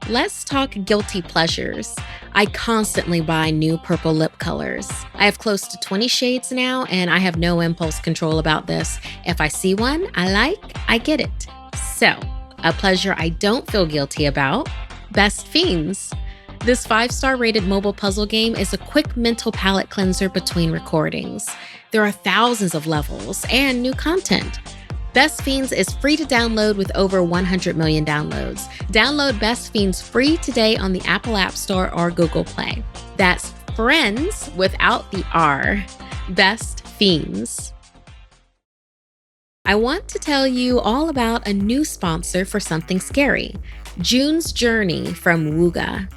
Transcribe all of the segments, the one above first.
Let's talk guilty pleasures. I constantly buy new purple lip colors. I have close to 20 shades now, and I have no impulse control about this. If I see one I like, I get it. So, a pleasure I don't feel guilty about: Best Fiends. This 5-star rated mobile puzzle game is a quick mental palate cleanser between recordings. There are thousands of levels and new content. Best Fiends is free to download with over 100 million downloads. Download Best Fiends free today on the Apple App Store or Google Play. That's friends without the R. Best Fiends. I want to tell you all about a new sponsor for something scary: June's Journey from Wooga.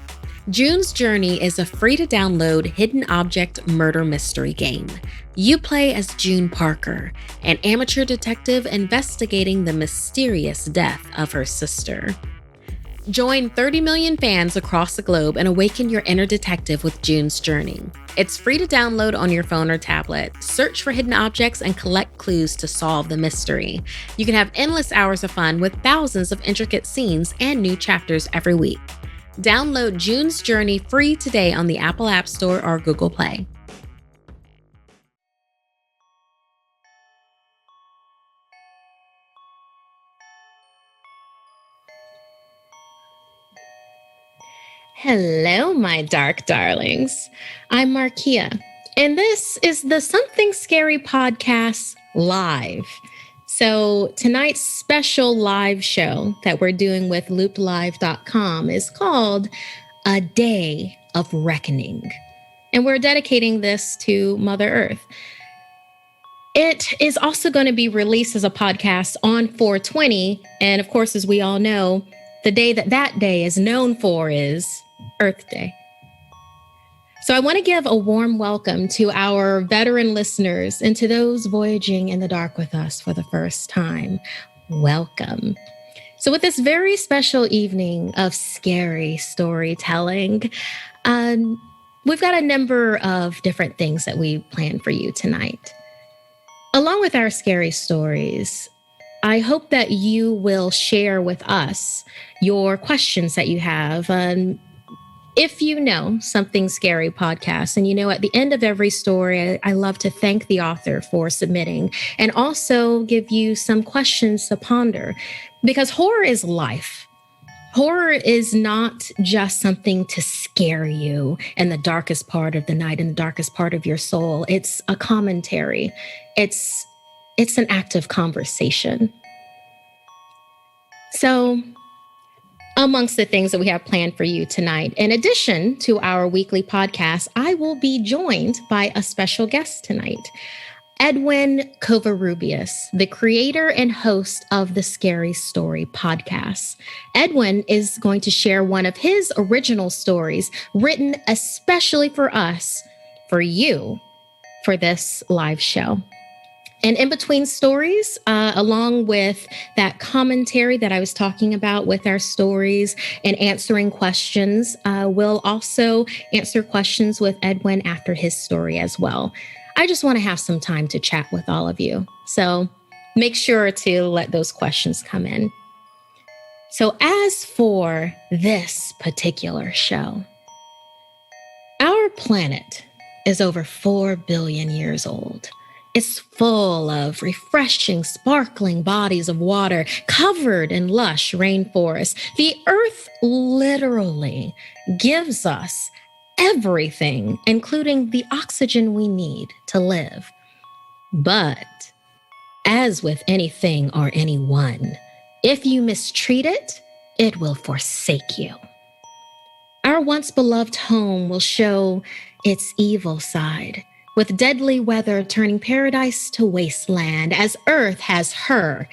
June's Journey is a free-to-download hidden object murder mystery game. You play as June Parker, an amateur detective investigating the mysterious death of her sister. Join 30 million fans across the globe and awaken your inner detective with June's Journey. It's free to download on your phone or tablet. Search for hidden objects and collect clues to solve the mystery. You can have endless hours of fun with thousands of intricate scenes and new chapters every week. Download June's Journey free today on the Apple App Store or Google Play. Hello, my dark darlings. I'm Markia, and this is the Something Scary Podcast Live. So tonight's special live show that we're doing with loopedlive.com is called A Day of Reckoning. And we're dedicating this to Mother Earth. It is also going to be released as a podcast on 4/20. And of course, as we all know, the day that day is known for is Earth Day. So I want to give a warm welcome to our veteran listeners and to those voyaging in the dark with us for the first time. Welcome. So with this very special evening of scary storytelling, we've got a number of different things that we planned for you tonight. Along with our scary stories, I hope that you will share with us your questions that you have. If you know Something Scary Podcast, and at the end of every story, I love to thank the author for submitting and also give you some questions to ponder, because horror is life. Horror is not just something to scare you in the darkest part of the night, in the darkest part of your soul. It's a commentary. It's an active conversation. So, amongst the things that we have planned for you tonight, in addition to our weekly podcast, I will be joined by a special guest tonight, Edwin Covarrubias, the creator and host of the Scary Story podcast. Edwin is going to share one of his original stories written especially for us, for you, for this live show. And in between stories, along with that commentary that I was talking about with our stories and answering questions, we'll also answer questions with Edwin after his story as well. I just want to have some time to chat with all of you. So make sure to let those questions come in. So as for this particular show, our planet is over 4 billion years old. It's full of refreshing, sparkling bodies of water covered in lush rainforests. The Earth literally gives us everything, including the oxygen we need to live. But as with anything or anyone, if you mistreat it, it will forsake you. Our once beloved home will show its evil side, with deadly weather turning paradise to wasteland as Earth has her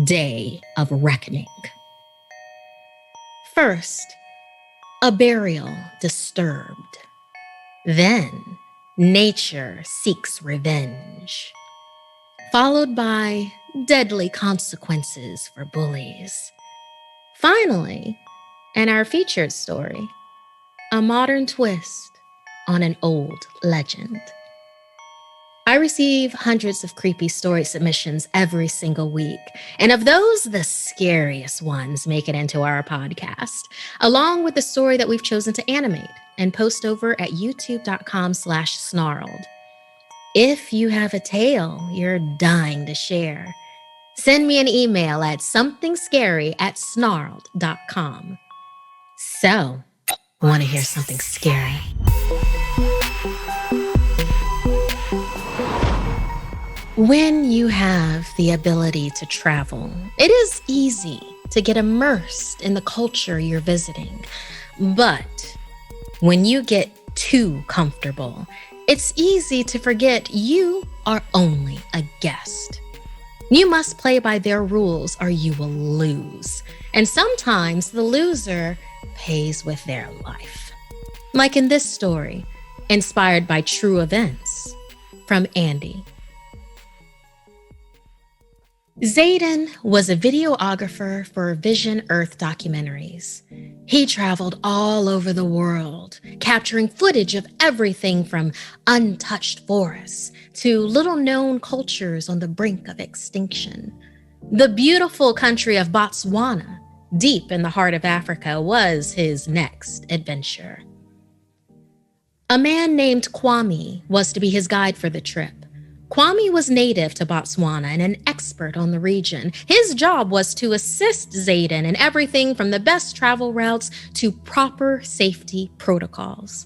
day of reckoning. First, a burial disturbed. Then, nature seeks revenge. Followed by deadly consequences for bullies. Finally, in our featured story, a modern twist on an old legend. I receive hundreds of creepy story submissions every single week. And of those, the scariest ones make it into our podcast, along with the story that we've chosen to animate and post over at youtube.com/snarled. If you have a tale you're dying to share, send me an email at somethingscary@snarled.com. So, want to hear something scary? When you have the ability to travel, it is easy to get immersed in the culture you're visiting. But when you get too comfortable, it's easy to forget you are only a guest. You must play by their rules or you will lose. And sometimes the loser pays with their life. Like in this story, inspired by true events, from Andy. Zayden was a videographer for Vision Earth documentaries. He traveled all over the world, capturing footage of everything from untouched forests to little-known cultures on the brink of extinction. The beautiful country of Botswana, deep in the heart of Africa, was his next adventure. A man named Kwame was to be his guide for the trip. Kwame was native to Botswana and an expert on the region. His job was to assist Zayden in everything from the best travel routes to proper safety protocols.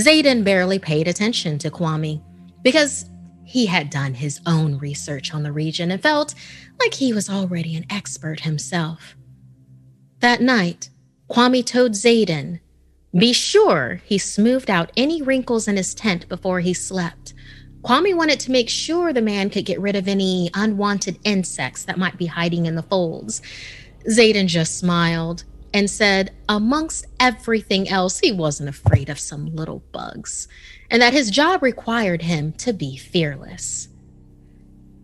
Zayden barely paid attention to Kwame because he had done his own research on the region and felt like he was already an expert himself. That night, Kwame told Zayden, be sure he smoothed out any wrinkles in his tent before he slept. Kwame wanted to make sure the man could get rid of any unwanted insects that might be hiding in the folds. Zayden just smiled and said, amongst everything else, he wasn't afraid of some little bugs, and that his job required him to be fearless.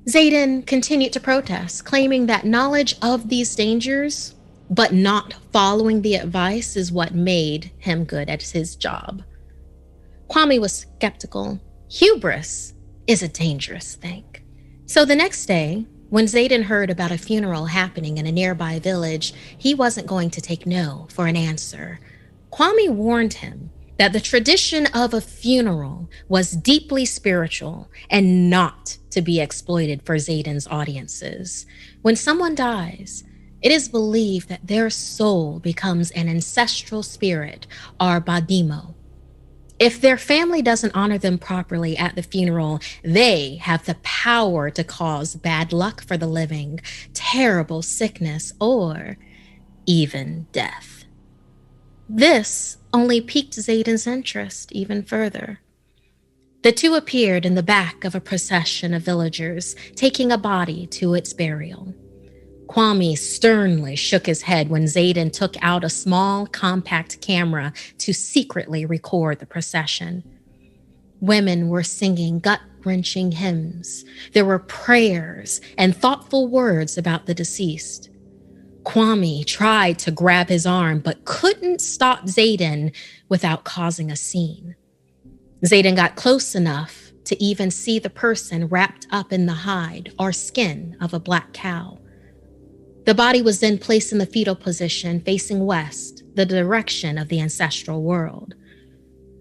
Zayden continued to protest, claiming that knowledge of these dangers, but not following the advice, is what made him good at his job. Kwame was skeptical. Hubris is a dangerous thing. So the next day, when Zayden heard about a funeral happening in a nearby village, he wasn't going to take no for an answer. Kwame warned him that the tradition of a funeral was deeply spiritual and not to be exploited for Zayden's audiences. When someone dies, it is believed that their soul becomes an ancestral spirit, or badimo. If their family doesn't honor them properly at the funeral, they have the power to cause bad luck for the living, terrible sickness, or even death. This only piqued Zayden's interest even further. The two appeared in the back of a procession of villagers, taking a body to its burial. Kwame sternly shook his head when Zayden took out a small, compact camera to secretly record the procession. Women were singing gut-wrenching hymns. There were prayers and thoughtful words about the deceased. Kwame tried to grab his arm, but couldn't stop Zayden without causing a scene. Zayden got close enough to even see the person wrapped up in the hide or skin of a black cow. The body was then placed in the fetal position, facing west, the direction of the ancestral world.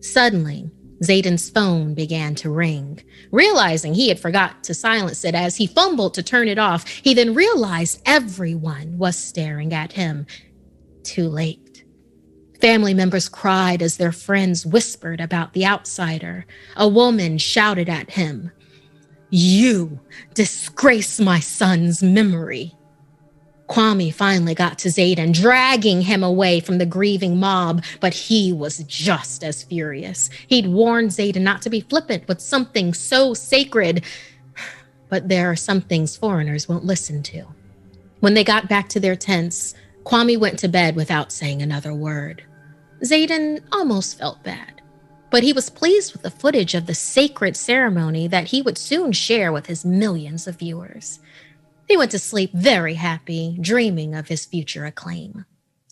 Suddenly, Zayden's phone began to ring. Realizing he had forgot to silence it as he fumbled to turn it off, he then realized everyone was staring at him. Too late. Family members cried as their friends whispered about the outsider. A woman shouted at him, "You disgrace my son's memory." Kwame finally got to Zayden, dragging him away from the grieving mob, but he was just as furious. He'd warned Zayden not to be flippant with something so sacred, but there are some things foreigners won't listen to. When they got back to their tents, Kwame went to bed without saying another word. Zayden almost felt bad, but he was pleased with the footage of the sacred ceremony that he would soon share with his millions of viewers. He went to sleep very happy, dreaming of his future acclaim.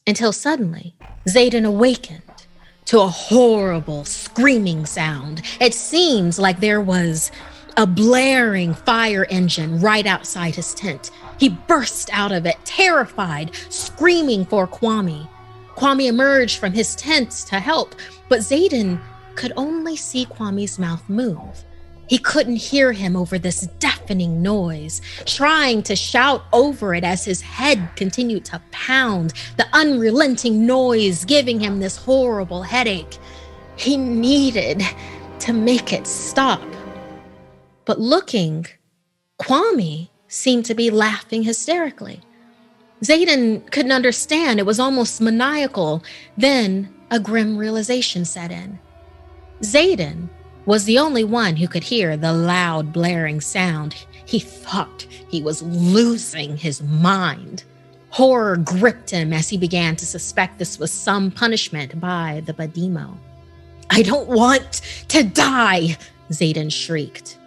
Until suddenly, Zayden awakened to a horrible screaming sound. It seemed like there was a blaring fire engine right outside his tent. He burst out of it, terrified, screaming for Kwame. Kwame emerged from his tent to help, but Zayden could only see Kwame's mouth move. He couldn't hear him over this deafening noise, trying to shout over it as his head continued to pound, the unrelenting noise giving him this horrible headache. He needed to make it stop. But looking, Kwame seemed to be laughing hysterically. Zayden couldn't understand. It was almost maniacal. Then a grim realization set in. Zayden was the only one who could hear the loud blaring sound. He thought he was losing his mind. Horror gripped him as he began to suspect this was some punishment by the Badimo. "I don't want to die," Zayden shrieked.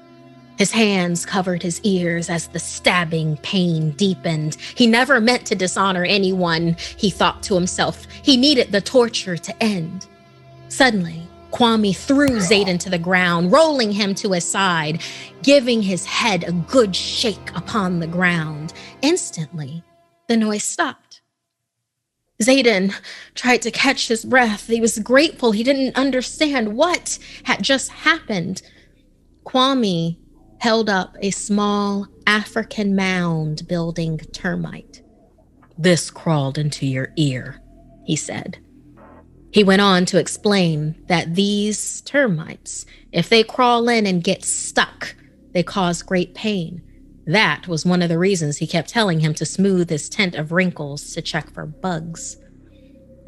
His hands covered his ears as the stabbing pain deepened. He never meant to dishonor anyone, he thought to himself. He needed the torture to end. Suddenly, Kwame threw Zayden to the ground, rolling him to his side, giving his head a good shake upon the ground. Instantly, the noise stopped. Zayden tried to catch his breath. He was grateful. He didn't understand what had just happened. Kwame held up a small African mound-building termite. "This crawled into your ear," he said. He went on to explain that these termites, if they crawl in and get stuck, they cause great pain. That was one of the reasons he kept telling him to smooth his tent of wrinkles to check for bugs.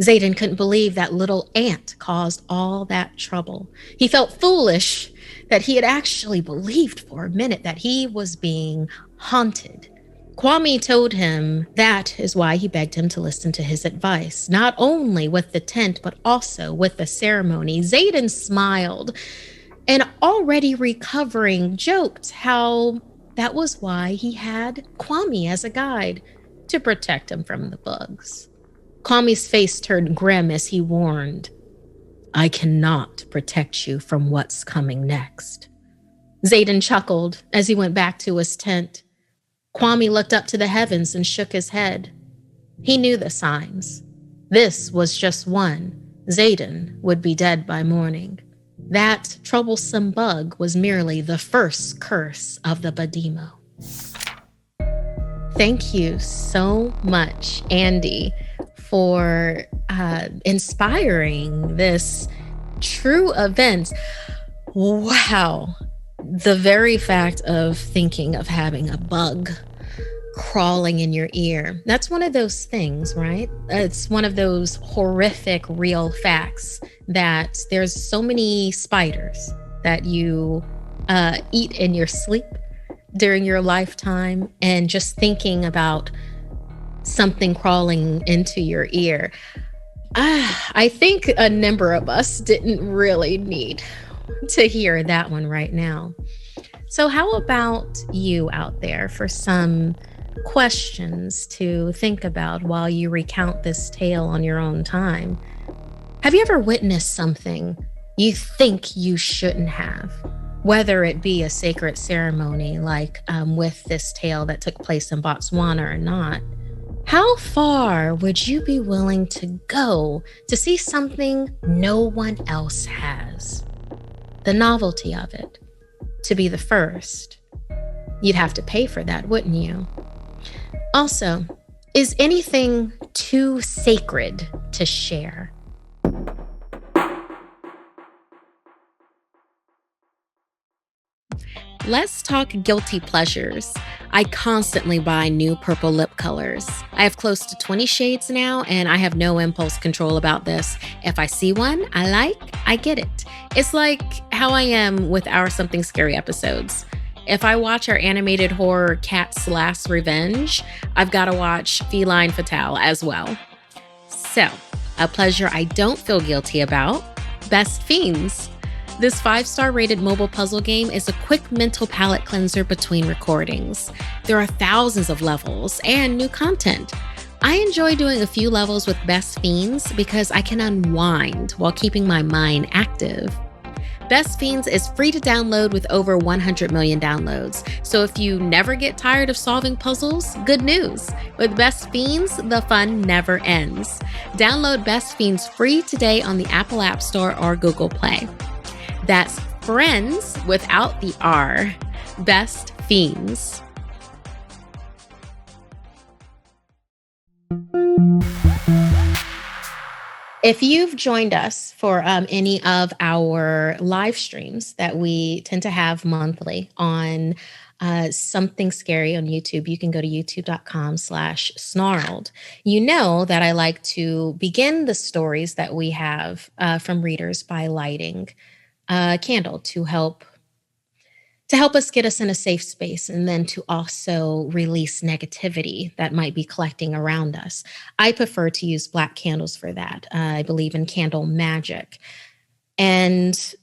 Zayden couldn't believe that little ant caused all that trouble. He felt foolish that he had actually believed for a minute that he was being haunted. Kwame told him that is why he begged him to listen to his advice, not only with the tent, but also with the ceremony. Zayden smiled and, already recovering, joked how that was why he had Kwame as a guide, to protect him from the bugs. Kwame's face turned grim as he warned, "I cannot protect you from what's coming next." Zayden chuckled as he went back to his tent. Kwame looked up to the heavens and shook his head. He knew the signs. This was just one. Zayden would be dead by morning. That troublesome bug was merely the first curse of the Badimo. Thank you so much, Andy, for inspiring this true event. Wow. The very fact of thinking of having a bug crawling in your ear, that's one of those things, right? It's one of those horrific real facts that there's so many spiders that you eat in your sleep during your lifetime, and just thinking about something crawling into your ear. I think a number of us didn't really need to hear that one right now. So how about you out there for some questions to think about while you recount this tale on your own time? Have you ever witnessed something you think you shouldn't have? Whether it be a sacred ceremony like with this tale that took place in Botswana or not. How far would you be willing to go to see something no one else has? The novelty of it, to be the first. You'd have to pay for that, wouldn't you? Also, is anything too sacred to share? Let's talk guilty pleasures. I constantly buy new purple lip colors. I have close to 20 shades now, and I have no impulse control about this. If I see one I like, I get it. It's like how I am with our Something Scary episodes. If I watch our animated horror Cat's Last Revenge, I've got to watch Feline Fatale as well. So, a pleasure I don't feel guilty about, Best Fiends. This 5-star rated mobile puzzle game is a quick mental palate cleanser between recordings. There are thousands of levels and new content. I enjoy doing a few levels with Best Fiends because I can unwind while keeping my mind active. Best Fiends is free to download with over 100 million downloads. So if you never get tired of solving puzzles, good news. With Best Fiends, the fun never ends. Download Best Fiends free today on the Apple App Store or Google Play. That's friends without the R. Best Fiends. If you've joined us for any of our live streams that we tend to have monthly on Something Scary on YouTube, you can go to youtube.com/snarled. You know that I like to begin the stories that we have from readers by lighting a candle to help us get us in a safe space, and then to also release negativity that might be collecting around us. I prefer to use black candles for that. I believe in candle magic. And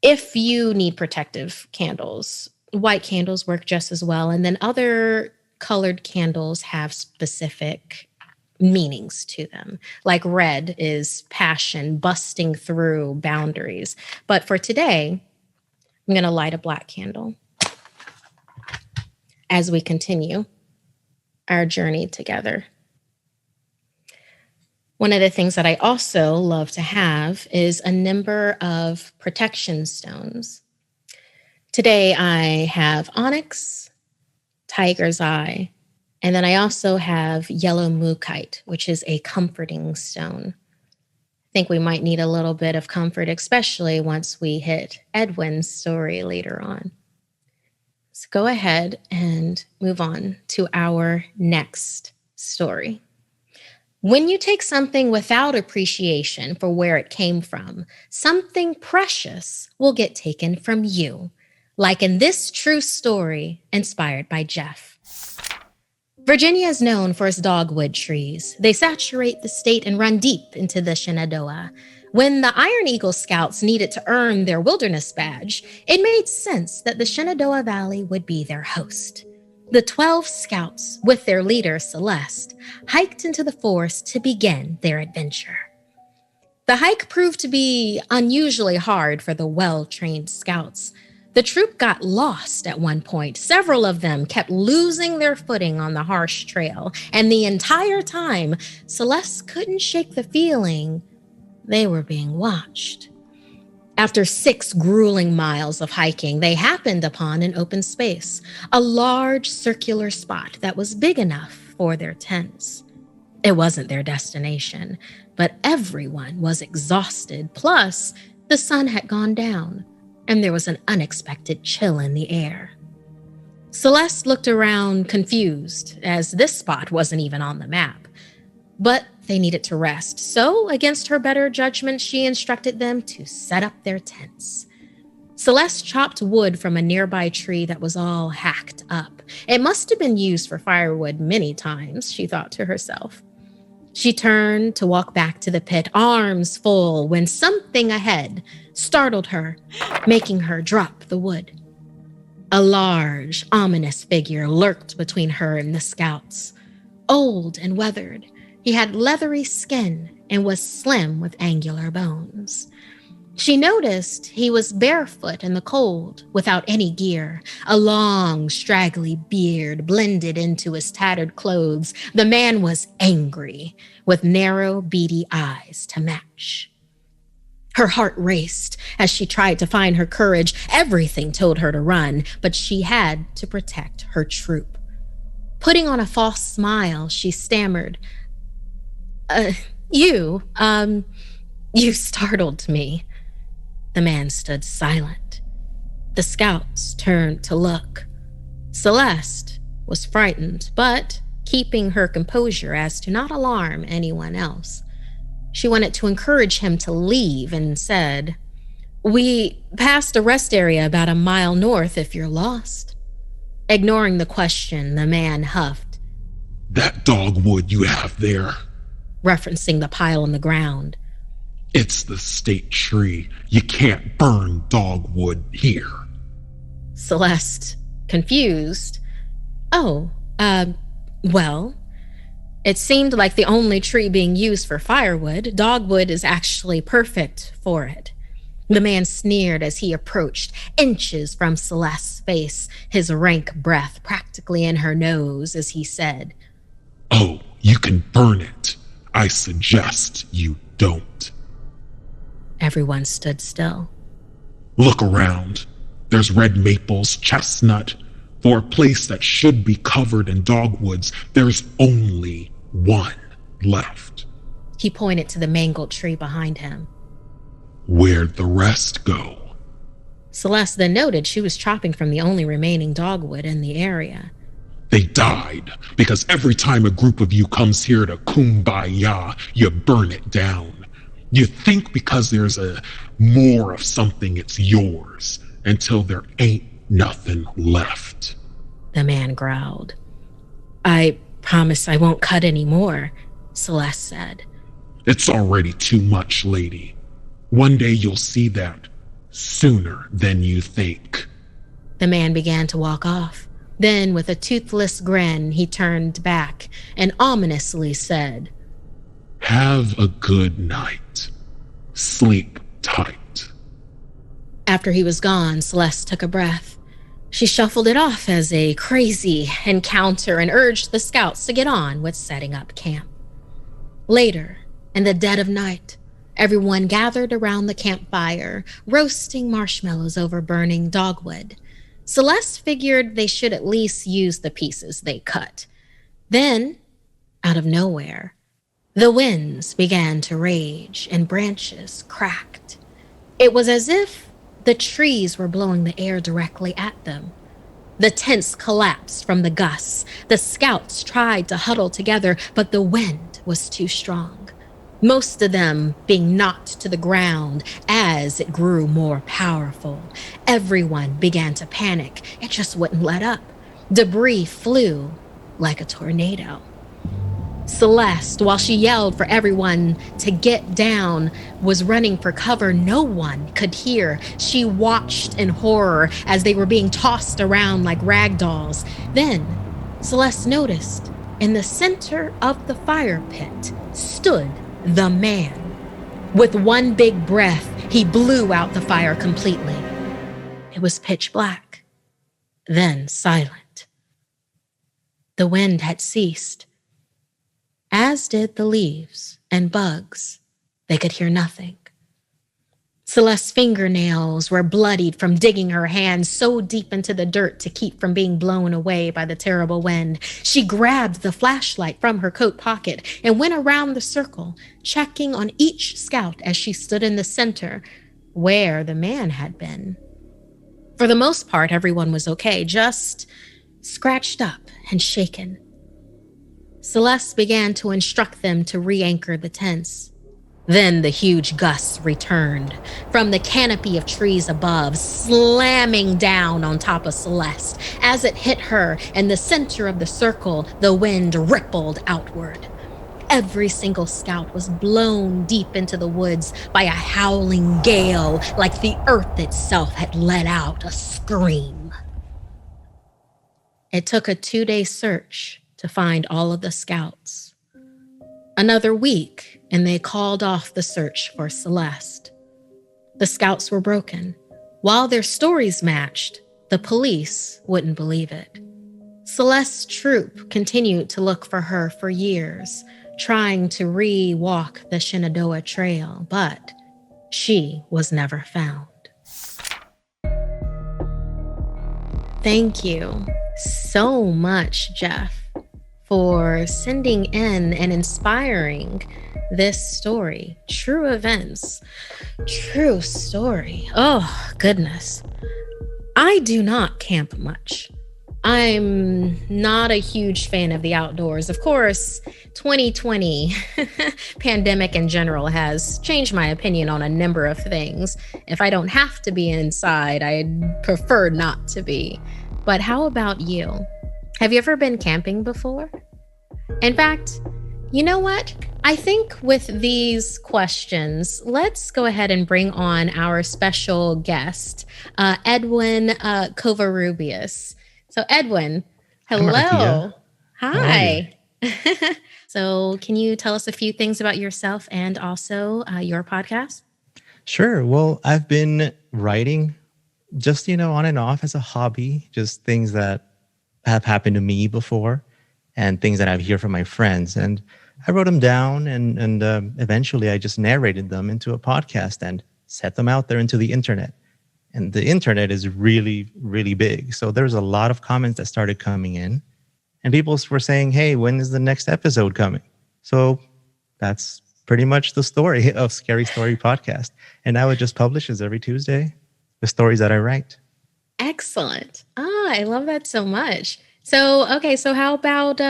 if you need protective candles, white candles work just as well. And then other colored candles have specific meanings to them. Like red is passion, busting through boundaries. But for today, I'm going to light a black candle as we continue our journey together. One of the things that I also love to have is a number of protection stones. Today I have onyx, tiger's eye, and then I also have yellow mookite, which is a comforting stone. I think we might need a little bit of comfort, especially once we hit Edwin's story later on. So go ahead and move on to our next story. When you take something without appreciation for where it came from, something precious will get taken from you, like in this true story inspired by Jeff. Virginia is known for its dogwood trees. They saturate the state and run deep into the Shenandoah. When the Iron Eagle Scouts needed to earn their wilderness badge, it made sense that the Shenandoah Valley would be their host. The 12 scouts, with their leader, Celeste, hiked into the forest to begin their adventure. The hike proved to be unusually hard for the well-trained scouts. The troop got lost at one point. Several of them kept losing their footing on the harsh trail, and the entire time, Celeste couldn't shake the feeling they were being watched. After 6 grueling miles of hiking, they happened upon an open space, a large circular spot that was big enough for their tents. It wasn't their destination, but everyone was exhausted, plus the sun had gone down, and there was an unexpected chill in the air. Celeste looked around confused, as this spot wasn't even on the map. But they needed to rest, so against her better judgment, she instructed them to set up their tents. Celeste chopped wood from a nearby tree that was all hacked up. It must have been used for firewood many times, she thought to herself. She turned to walk back to the pit, arms full, when something ahead startled her, making her drop the wood. A large, ominous figure lurked between her and the scouts. Old and weathered, he had leathery skin and was slim with angular bones. She noticed he was barefoot in the cold, without any gear. A long, straggly beard blended into his tattered clothes. The man was angry, with narrow, beady eyes to match. Her heart raced as she tried to find her courage. Everything told her to run, but she had to protect her troop. Putting on a false smile, she stammered, You startled me." The man stood silent. The scouts turned to look. Celeste was frightened, but keeping her composure as to not alarm anyone else. She wanted to encourage him to leave and said, "We passed a rest area about a mile north if you're lost." Ignoring the question, the man huffed. "That dogwood you have there," referencing the pile on the ground. "It's the state tree. You can't burn dogwood here." Celeste, confused. "Oh, well, it seemed like the only tree being used for firewood. Dogwood is actually perfect for it." The man sneered as he approached, inches from Celeste's face, his rank breath practically in her nose as he said, "Oh, you can burn it. I suggest you don't." Everyone stood still. "Look around. There's red maples, chestnut. For a place that should be covered in dogwoods, there's only one left." He pointed to the mangled tree behind him. "Where'd the rest go?" Celeste then noted she was chopping from the only remaining dogwood in the area. "They died because every time a group of you comes here to kumbaya, you burn it down. You think because there's more of something, it's yours, until there ain't nothing left." The man growled. "I promise I won't cut any more," Celeste said. "It's already too much, lady. One day you'll see that sooner than you think." The man began to walk off. Then, with a toothless grin, he turned back and ominously said, "Have a good night. Sleep tight." After he was gone, Celeste took a breath. She shuffled it off as a crazy encounter and urged the scouts to get on with setting up camp. Later, in the dead of night, everyone gathered around the campfire, roasting marshmallows over burning dogwood. Celeste figured they should at least use the pieces they cut. Then, out of nowhere, the winds began to rage and branches cracked. It was as if the trees were blowing the air directly at them. The tents collapsed from the gusts. The scouts tried to huddle together, but the wind was too strong. Most of them being knocked to the ground as it grew more powerful. Everyone began to panic. It just wouldn't let up. Debris flew like a tornado. Celeste, while she yelled for everyone to get down, was running for cover no one could hear. She watched in horror as they were being tossed around like rag dolls. Then, Celeste noticed in the center of the fire pit stood the man. With one big breath, he blew out the fire completely. It was pitch black, then silent. The wind had ceased, as did the leaves and bugs. They could hear nothing. Celeste's fingernails were bloodied from digging her hands so deep into the dirt to keep from being blown away by the terrible wind. She grabbed the flashlight from her coat pocket and went around the circle, checking on each scout as she stood in the center where the man had been. For the most part, everyone was okay, just scratched up and shaken. Celeste began to instruct them to re-anchor the tents. Then the huge gusts returned from the canopy of trees above, slamming down on top of Celeste. As it hit her in the center of the circle, the wind rippled outward. Every single scout was blown deep into the woods by a howling gale, like the earth itself had let out a scream. It took a 2-day search to find all of the scouts. Another week, and they called off the search for Celeste. The scouts were broken. While their stories matched, the police wouldn't believe it. Celeste's troop continued to look for her for years, trying to re-walk the Shenandoah Trail, but she was never found. Thank you so much, Jeff, for sending in and inspiring this story. True events, true story. Oh, goodness. I do not camp much. I'm not a huge fan of the outdoors. Of course, 2020 pandemic in general has changed my opinion on a number of things. If I don't have to be inside, I'd prefer not to be. But how about you? Have you ever been camping before? In fact, you know what? I think with these questions, let's go ahead and bring on our special guest, Edwin Covarrubias. So Edwin, hello. Hi. So can you tell us a few things about yourself and also your podcast? Sure. Well, I've been writing just, on and off as a hobby, just things that have happened to me before and things that I hear from my friends. And I wrote them down and eventually I just narrated them into a podcast and set them out there into the internet. And the internet is really, really big. So there's a lot of comments that started coming in and people were saying, hey, when is the next episode coming? So that's pretty much the story of Scary Story Podcast. And now it just publishes every Tuesday, the stories that I write. Excellent. I love that so much. So, okay, so how about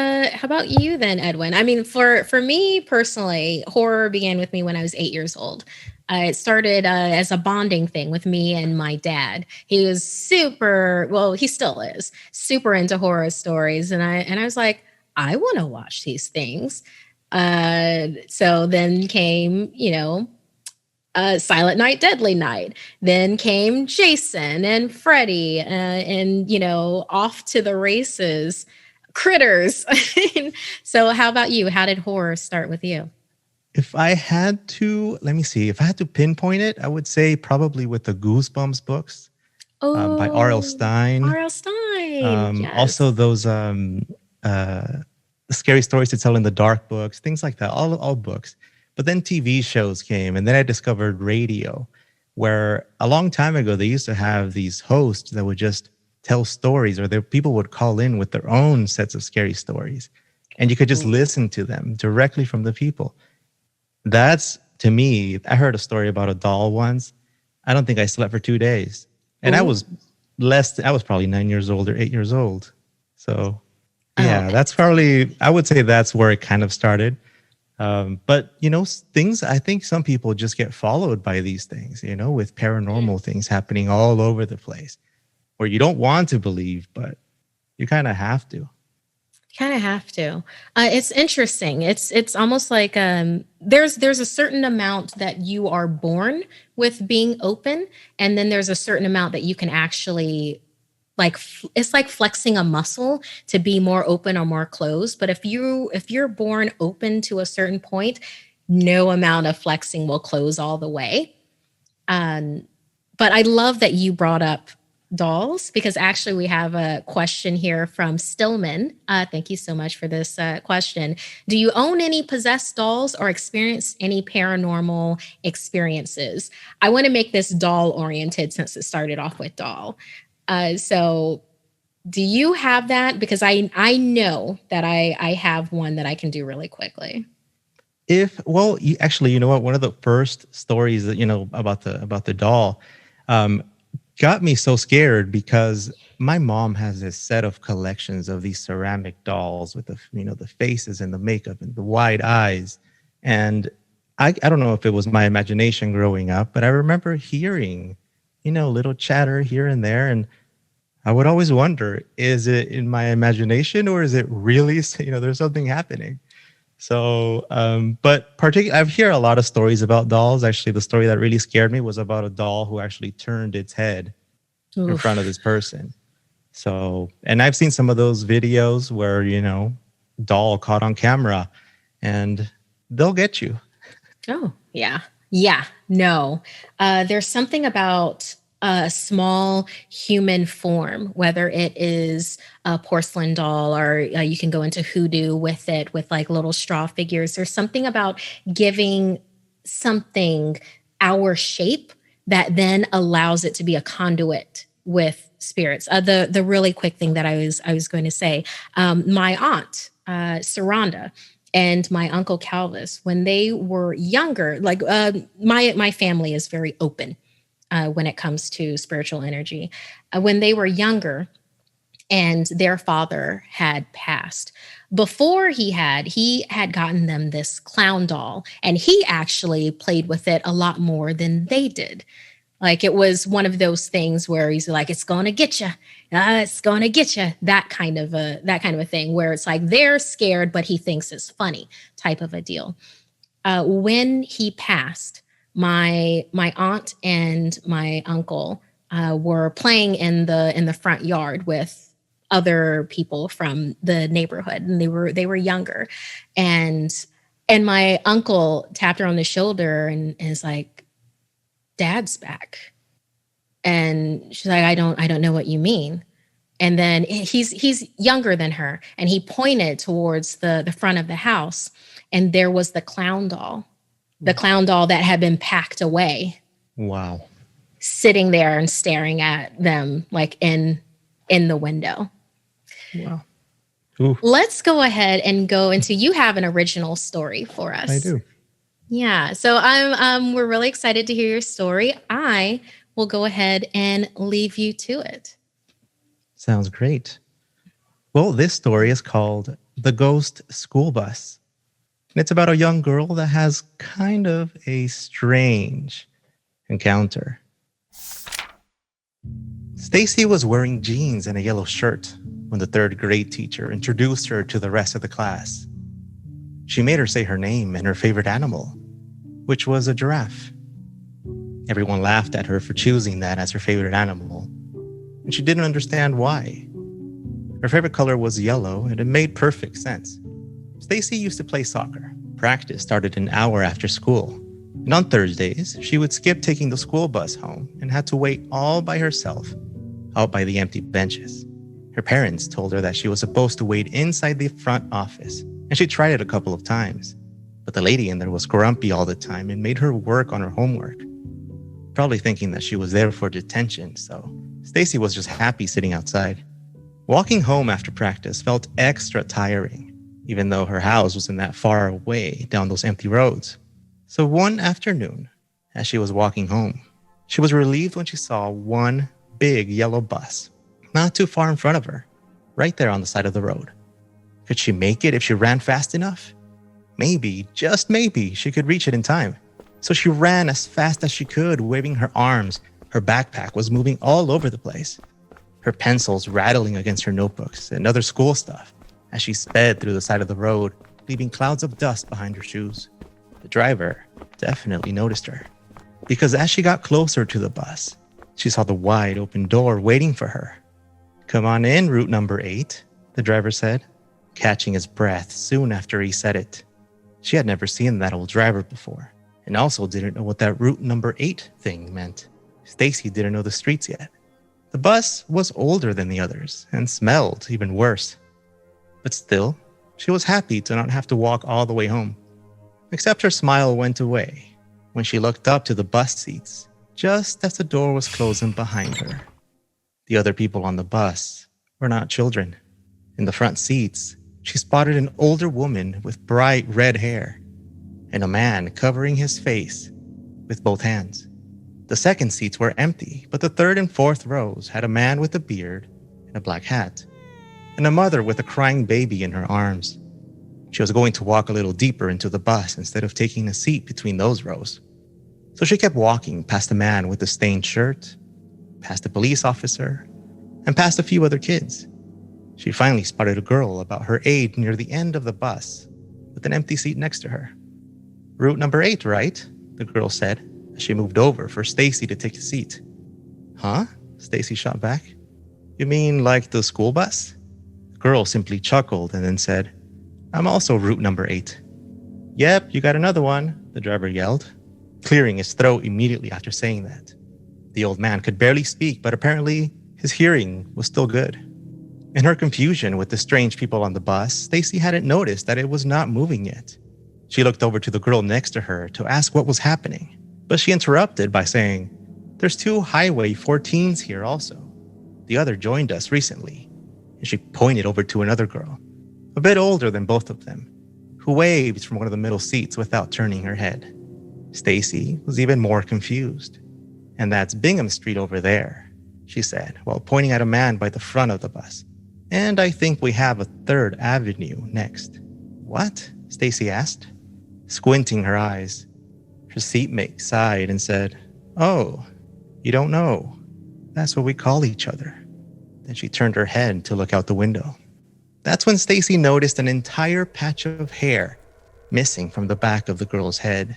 you then, Edwin? I mean, for me personally, horror began with me when I was 8 years old. It started as a bonding thing with me and my dad. He was he still is super into horror stories, and I was like, I want to watch these things. So then came, Silent Night, Deadly Night. Then came Jason and Freddy, and off to the races, Critters. So, how about you? How did horror start with you? If I had to, let me see, if I had to pinpoint it, I would say probably with the Goosebumps books by R.L. Stine. R.L. Stine. Yes. Also, those scary stories to tell in the dark books, things like that, all books. But then TV shows came, and then I discovered radio, where a long time ago, they used to have these hosts that would just tell stories, or people would call in with their own sets of scary stories. And you could just listen to them directly from the people. That's, to me, I heard a story about a doll once. I don't think I slept for 2 days. And I was probably 9 years old or 8 years old. So, yeah, that's probably, I would say that's where it kind of started. But, things, I think some people just get followed by these things, with paranormal things happening all over the place where you don't want to believe, but you kind of have to. Kind of have to. It's interesting. It's almost like there's a certain amount that you are born with being open, and then there's a certain amount that you can actually it's like flexing a muscle to be more open or more closed. But if you're born open to a certain point, no amount of flexing will close all the way. But I love that you brought up dolls, because actually we have a question here from Stillman. Thank you so much for this question. Do you own any possessed dolls or experience any paranormal experiences? I want to make this doll oriented since it started off with doll. So do you have that? Because I know that I have one that I can do really quickly. Actually, you know what? One of the first stories that, about the doll, got me so scared because my mom has this set of collections of these ceramic dolls with the faces and the makeup and the wide eyes. And I don't know if it was my imagination growing up, but I remember hearing, little chatter here and there. And I would always wonder, is it in my imagination or is it really, there's something happening? So, but particularly, I've heard a lot of stories about dolls. Actually, the story that really scared me was about a doll who actually turned its head in front of this person. So, and I've seen some of those videos where, doll caught on camera and they'll get you. Oh, yeah. Yeah, no. There's something about a small human form, whether it is a porcelain doll or you can go into hoodoo with it, with like little straw figures. There's something about giving something our shape that then allows it to be a conduit with spirits. The really quick thing that I was going to say, my aunt, Saranda, and my uncle Calvis, when they were younger, my family is very open when it comes to spiritual energy. When they were younger and their father had passed, before he had gotten them this clown doll, and he actually played with it a lot more than they did. Like, it was one of those things where he's like, it's going to get you. It's going to get you. That kind of a thing where it's like they're scared, but he thinks it's funny type of a deal. When he passed, my aunt and my uncle were playing in the front yard with other people from the neighborhood, and they were younger, and my uncle tapped her on the shoulder and is like, Dad's back. And she's like, I don't know what you mean. And then he's younger than her, and he pointed towards the front of the house, and there was the clown doll that had been packed away. Wow. Sitting there and staring at them like in the window. Wow. Ooh. Let's go ahead and go into, you have an original story for us. I do. Yeah. So we're really excited to hear your story. I will go ahead and leave you to it. Sounds great. Well, this story is called The Ghost School Bus. And it's about a young girl that has kind of a strange encounter. Stacy was wearing jeans and a yellow shirt when the third grade teacher introduced her to the rest of the class. She made her say her name and her favorite animal, which was a giraffe. Everyone laughed at her for choosing that as her favorite animal, and she didn't understand why. Her favorite color was yellow, and it made perfect sense. Stacy used to play soccer. Practice started an hour after school, and on Thursdays, she would skip taking the school bus home and had to wait all by herself out by the empty benches. Her parents told her that she was supposed to wait inside the front office, and she tried it a couple of times. But the lady in there was grumpy all the time and made her work on her homework, probably thinking that she was there for detention, so Stacy was just happy sitting outside. Walking home after practice felt extra tiring, even though her house wasn't that far away down those empty roads. So one afternoon, as she was walking home, she was relieved when she saw one big yellow bus not too far in front of her, right there on the side of the road. Could she make it if she ran fast enough? Maybe, just maybe, she could reach it in time. So she ran as fast as she could, waving her arms. Her backpack was moving all over the place, her pencils rattling against her notebooks and other school stuff as she sped through the side of the road, leaving clouds of dust behind her shoes. The driver definitely noticed her, because as she got closer to the bus, she saw the wide open door waiting for her. "Come on in, route number 8, the driver said, catching his breath soon after he said it. She had never seen that old driver before, and also didn't know what that route number 8 thing meant. Stacy didn't know the streets yet. The bus was older than the others and smelled even worse. But still, she was happy to not have to walk all the way home. Except her smile went away when she looked up to the bus seats just as the door was closing behind her. The other people on the bus were not children. In the front seats, she spotted an older woman with bright red hair and a man covering his face with both hands. The second seats were empty, but the third and fourth rows had a man with a beard and a black hat, and a mother with a crying baby in her arms. She was going to walk a little deeper into the bus instead of taking a seat between those rows. So she kept walking past the man with the stained shirt, past the police officer, and past a few other kids. She finally spotted a girl about her age near the end of the bus with an empty seat next to her. "Route number 8, right?" the girl said as she moved over for Stacy to take a seat. "Huh?" Stacy shot back. "You mean like the school bus?" The girl simply chuckled and then said, "I'm also route number 8. "Yep, you got another one," the driver yelled, clearing his throat immediately after saying that. The old man could barely speak, but apparently his hearing was still good. In her confusion with the strange people on the bus, Stacy hadn't noticed that it was not moving yet. She looked over to the girl next to her to ask what was happening, but she interrupted by saying, "There's 2 Highway 14s here also. The other joined us recently," and she pointed over to another girl, a bit older than both of them, who waved from one of the middle seats without turning her head. Stacy was even more confused. "And that's Bingham Street over there," she said, while pointing at a man by the front of the bus. "And I think we have a 3rd Avenue next." "What?" Stacy asked, squinting her eyes. Her seatmate sighed and said, "Oh, you don't know. That's what we call each other." Then she turned her head to look out the window. That's when Stacy noticed an entire patch of hair missing from the back of the girl's head.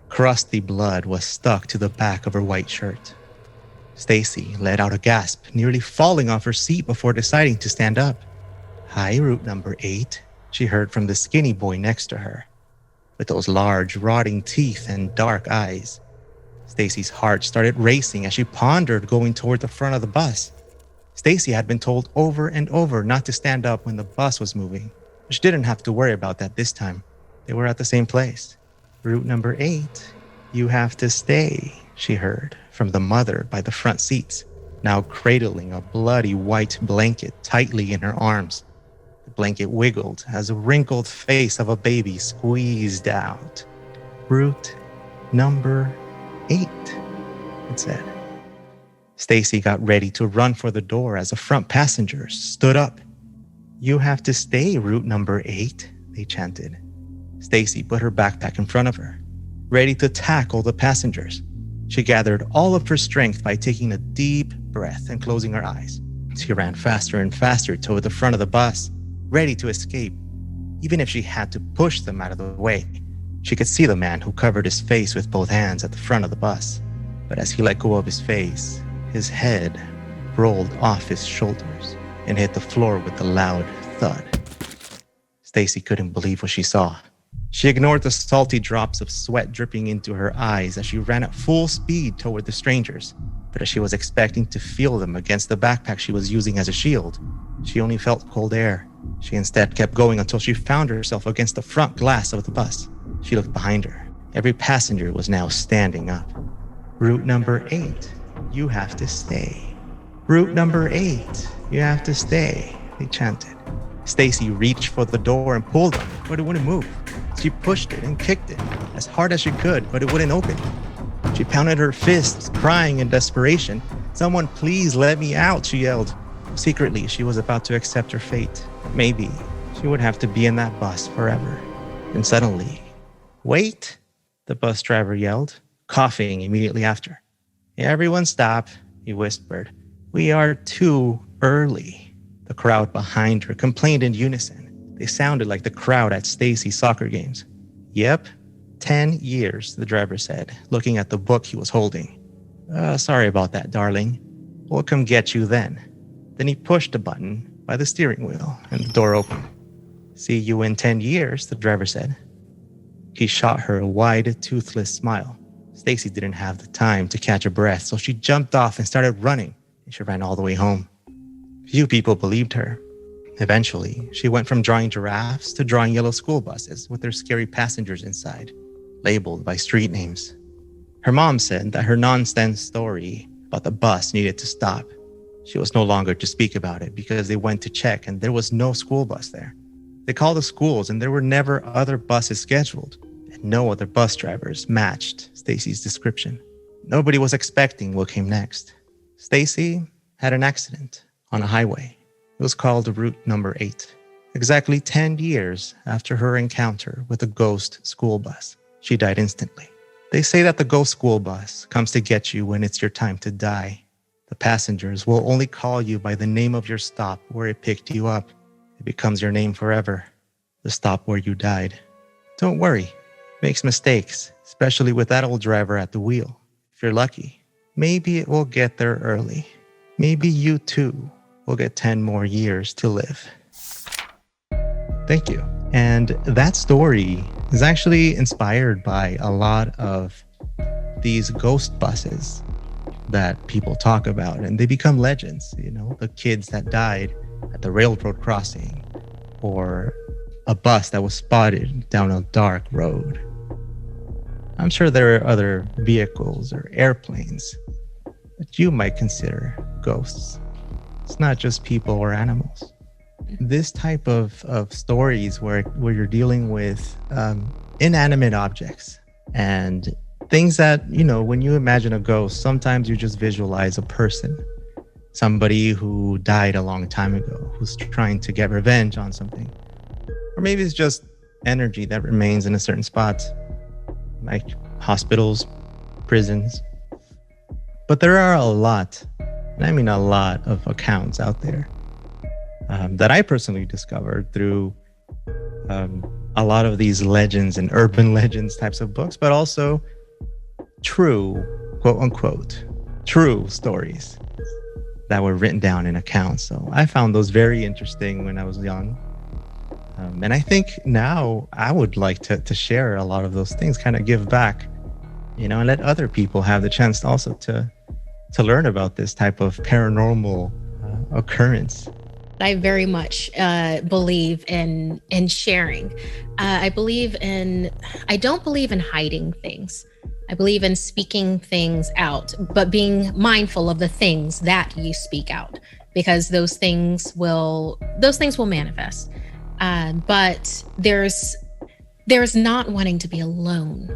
Crusty blood was stuck to the back of her white shirt. Stacy let out a gasp, nearly falling off her seat before deciding to stand up. "Hi, route number 8, she heard from the skinny boy next to her, with those large, rotting teeth and dark eyes. Stacy's heart started racing as she pondered going toward the front of the bus. Stacy had been told over and over not to stand up when the bus was moving. She didn't have to worry about that this time. They were at the same place. Route number 8, you have to stay, she heard from the mother by the front seats, now cradling a bloody white blanket tightly in her arms. The blanket wiggled as a wrinkled face of a baby squeezed out. Route number 8, it said. Stacy got ready to run for the door as the front passengers stood up. You have to stay, route number 8, they chanted. Stacy put her backpack in front of her, ready to tackle the passengers. She gathered all of her strength by taking a deep breath and closing her eyes. She ran faster and faster toward the front of the bus, ready to escape. Even if she had to push them out of the way, she could see the man who covered his face with both hands at the front of the bus. But as he let go of his face, his head rolled off his shoulders and hit the floor with a loud thud. Stacy couldn't believe what she saw. She ignored the salty drops of sweat dripping into her eyes as she ran at full speed toward the strangers. But as she was expecting to feel them against the backpack she was using as a shield, she only felt cold air. She instead kept going until she found herself against the front glass of the bus. She looked behind her. Every passenger was now standing up. Route number 8, you have to stay. Route number 8, you have to stay, they chanted. Stacy reached for the door and pulled on it, but it wouldn't move. She pushed it and kicked it as hard as she could, but it wouldn't open. She pounded her fists, crying in desperation. Someone please let me out, she yelled. Secretly, she was about to accept her fate. Maybe she would have to be in that bus forever. And suddenly, wait, the bus driver yelled, coughing immediately after. Everyone stop, he whispered. We are too early. The crowd behind her complained in unison. They sounded like the crowd at Stacy's soccer games. Yep, 10 years, the driver said, looking at the book he was holding. Sorry about that, darling. We'll come get you then. Then he pushed a button by the steering wheel and the door opened. See you in 10 years, the driver said. He shot her a wide, toothless smile. Stacy didn't have the time to catch a breath, so she jumped off and started running, and she ran all the way home. Few people believed her. Eventually, she went from drawing giraffes to drawing yellow school buses with their scary passengers inside, labeled by street names. Her mom said that her nonsense story about the bus needed to stop. She was no longer to speak about it because they went to check and there was no school bus there. They called the schools and there were never other buses scheduled, and no other bus drivers matched Stacy's description. Nobody was expecting what came next. Stacy had an accident on a highway. It was called route number 8. Exactly 10 years after her encounter with a ghost school bus, she died instantly. They say that the ghost school bus comes to get you when it's your time to die. The passengers will only call you by the name of your stop where it picked you up. It becomes your name forever, the stop where you died. Don't worry, it makes mistakes, especially with that old driver at the wheel. If you're lucky, maybe it will get there early. Maybe you too will get 10 more years to live. Thank you. And that story is actually inspired by a lot of these ghost buses that people talk about, and they become legends. You know, the kids that died at the railroad crossing, or a bus that was spotted down a dark road. I'm sure there are other vehicles or airplanes that you might consider ghosts. It's not just people or animals. This type of stories where you're dealing with inanimate objects and things that, you know, when you imagine a ghost, sometimes you just visualize a person, somebody who died a long time ago, who's trying to get revenge on something. Or maybe it's just energy that remains in a certain spot, like hospitals, prisons. But there are a lot, and I mean a lot of accounts out there that I personally discovered through a lot of these legends and urban legends types of books, but also true, quote unquote, true stories that were written down in accounts. So I found those very interesting when I was young. And I think now I would like to share a lot of those things, kind of give back and let other people have the chance also to learn about this type of paranormal occurrence. I very much believe in sharing. I don't believe in hiding things. I believe in speaking things out, but being mindful of the things that you speak out, because those things will manifest. But there's not wanting to be alone,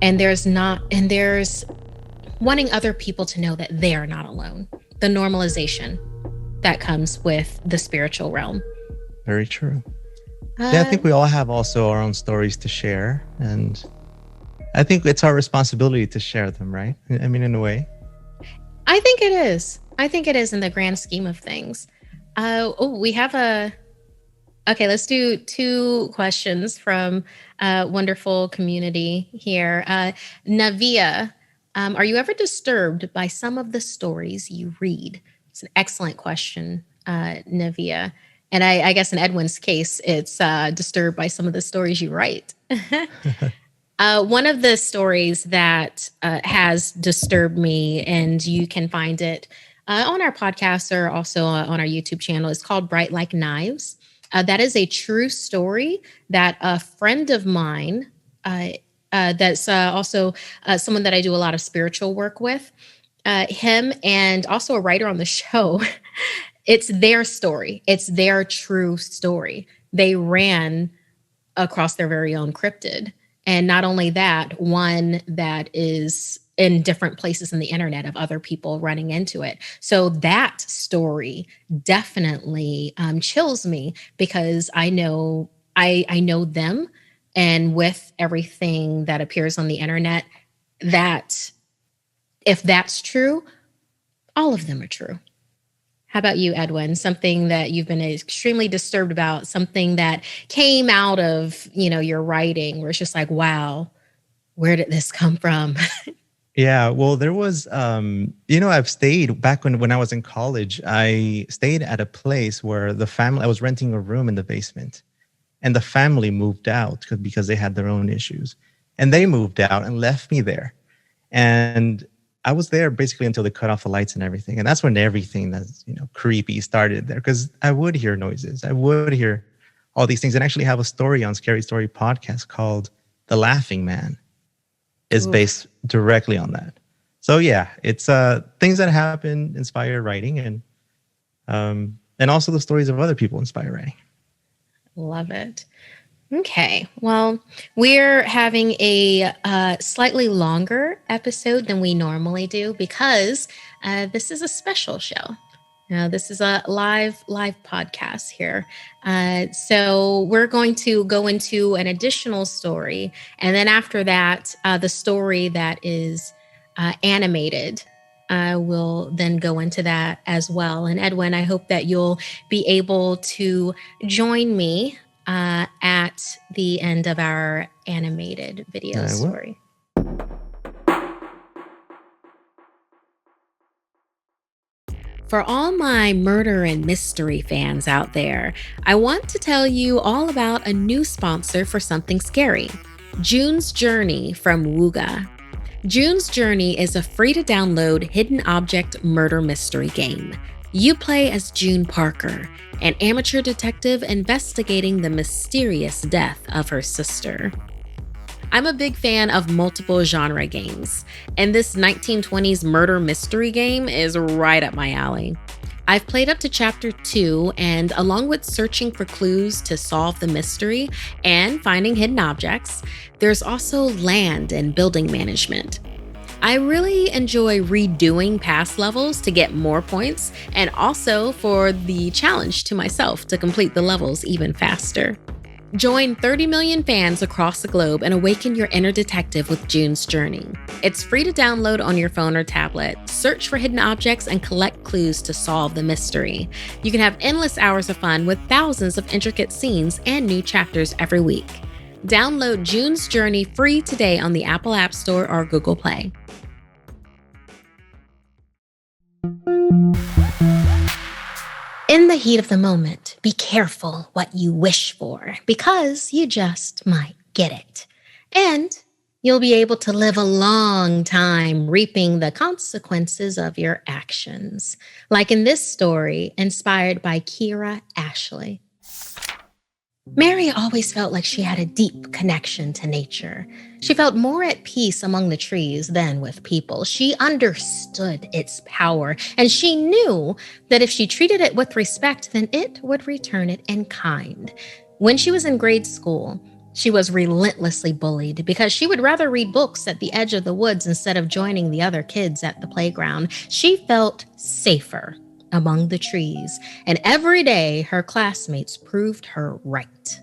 and there's wanting other people to know that they're not alone. The normalization that comes with the spiritual realm. Very true. I think we all have also our own stories to share, and I think it's our responsibility to share them, right? I mean, in a way. I think it is. In the grand scheme of things. We have okay, let's do 2 questions from a wonderful community here. Navia, are you ever disturbed by some of the stories you read? It's an excellent question, Navia. And I guess in Edwin's case, it's disturbed by some of the stories you write. One of the stories that has disturbed me, and you can find it on our podcast or also on our YouTube channel, is called Bright Like Knives. That is a true story that a friend of mine, that's also someone that I do a lot of spiritual work with, him and also a writer on the show, it's their story. It's their true story. They ran across their very own cryptid. And not only that, one that is in different places in the internet of other people running into it. So that story definitely chills me, because I know them, and with everything that appears on the internet, that if that's true, all of them are true. How about you, Edwin? Something that you've been extremely disturbed about, something that came out of, your writing, where it's just like, wow, where did this come from? Yeah, well, there was, I've stayed back when I was in college. I stayed at a place where I was renting a room in the basement, and the family moved out because they had their own issues, and they moved out and left me there. And I was there basically until they cut off the lights and everything. And that's when everything that's, creepy started there, because I would hear noises. I would hear all these things, and actually have a story on Scary Story podcast called The Laughing Man. Is based directly on that. So yeah, it's things that happen inspire writing, and also the stories of other people inspire writing. Love it. Okay, well, we're having a slightly longer episode than we normally do, because this is a special show. This is a live podcast here. So we're going to go into an additional story. And then after that, the story that is animated, we'll then go into that as well. And Edwin, I hope that you'll be able to join me at the end of our animated video story. For all my murder and mystery fans out there, I want to tell you all about a new sponsor for Something Scary, June's Journey from Wooga. June's Journey is a free-to-download hidden object murder mystery game. You play as June Parker, an amateur detective investigating the mysterious death of her sister. I'm a big fan of multiple genre games, and this 1920s murder mystery game is right up my alley. I've played up to Chapter 2, and along with searching for clues to solve the mystery and finding hidden objects, there's also land and building management. I really enjoy redoing past levels to get more points, and also for the challenge to myself to complete the levels even faster. Join 30 million fans across the globe and awaken your inner detective with June's Journey. It's free to download on your phone or tablet. Search for hidden objects and collect clues to solve the mystery. You can have endless hours of fun with thousands of intricate scenes and new chapters every week. Download June's Journey free today on the Apple App Store or Google Play. In the heat of the moment, be careful what you wish for, because you just might get it. And You'll be able to live a long time reaping the consequences of your actions. Like in this story, inspired by Kira Ashley. Mary always felt like she had a deep connection to nature. She felt more at peace among the trees than with people. She understood its power, and she knew that if she treated it with respect, then it would return it in kind. When she was in grade school, she was relentlessly bullied because she would rather read books at the edge of the woods instead of joining the other kids at the playground. She felt safer among the trees, and every day her classmates proved her right.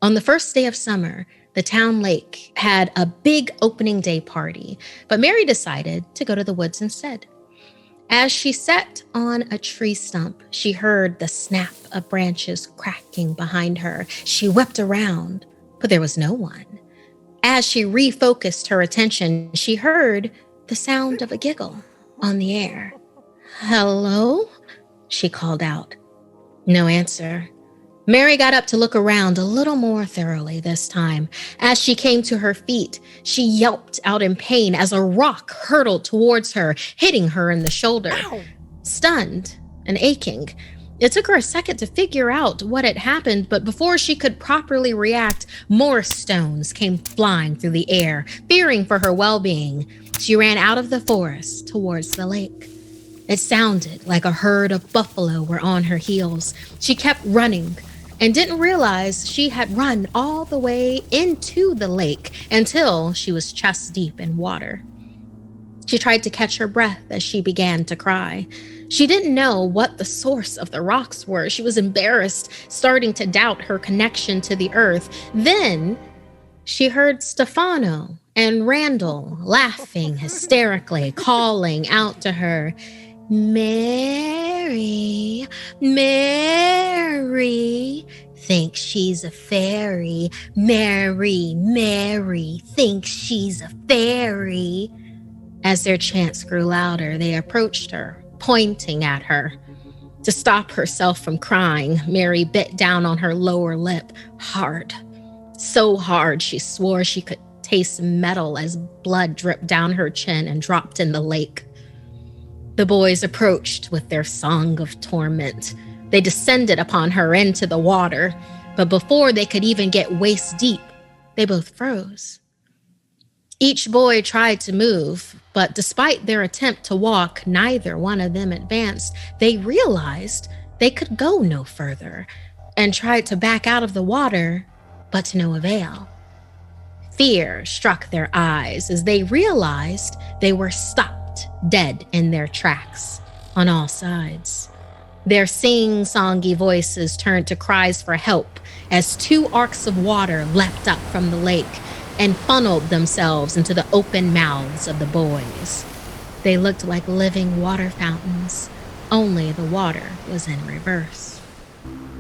On the first day of summer, the town lake had a big opening day party, but Mary decided to go to the woods instead. As she sat on a tree stump, she heard the snap of branches cracking behind her. She whipped around, but there was no one. As she refocused her attention, she heard the sound of a giggle on the air. "Hello?" she called out. No answer. Mary got up to look around a little more thoroughly this time. As she came to her feet, she yelped out in pain as a rock hurtled towards her, hitting her in the shoulder. Ow. Stunned and aching, it took her a second to figure out what had happened, but before she could properly react, more stones came flying through the air. Fearing for her well-being, she ran out of the forest towards the lake. It sounded like a herd of buffalo were on her heels. She kept running and didn't realize she had run all the way into the lake until she was chest deep in water. She tried to catch her breath as she began to cry. She didn't know what the source of the rocks were. She was embarrassed, starting to doubt her connection to the earth. Then she heard Stefano and Randall laughing hysterically, calling out to her, "Mary, Mary, thinks she's a fairy. Mary, Mary, thinks she's a fairy." As their chants grew louder, they approached her, pointing at her. To stop herself from crying, Mary bit down on her lower lip, hard. So hard she swore she could taste metal as blood dripped down her chin and dropped in the lake. The boys approached with their song of torment. They descended upon her into the water, but before they could even get waist deep, they both froze. Each boy tried to move, but despite their attempt to walk, neither one of them advanced. They realized they could go no further and tried to back out of the water, but to no avail. Fear struck their eyes as they realized they were stopped dead in their tracks on all sides. Their sing-songy voices turned to cries for help as two arcs of water leapt up from the lake and funneled themselves into the open mouths of the boys. They looked like living water fountains, only the water was in reverse.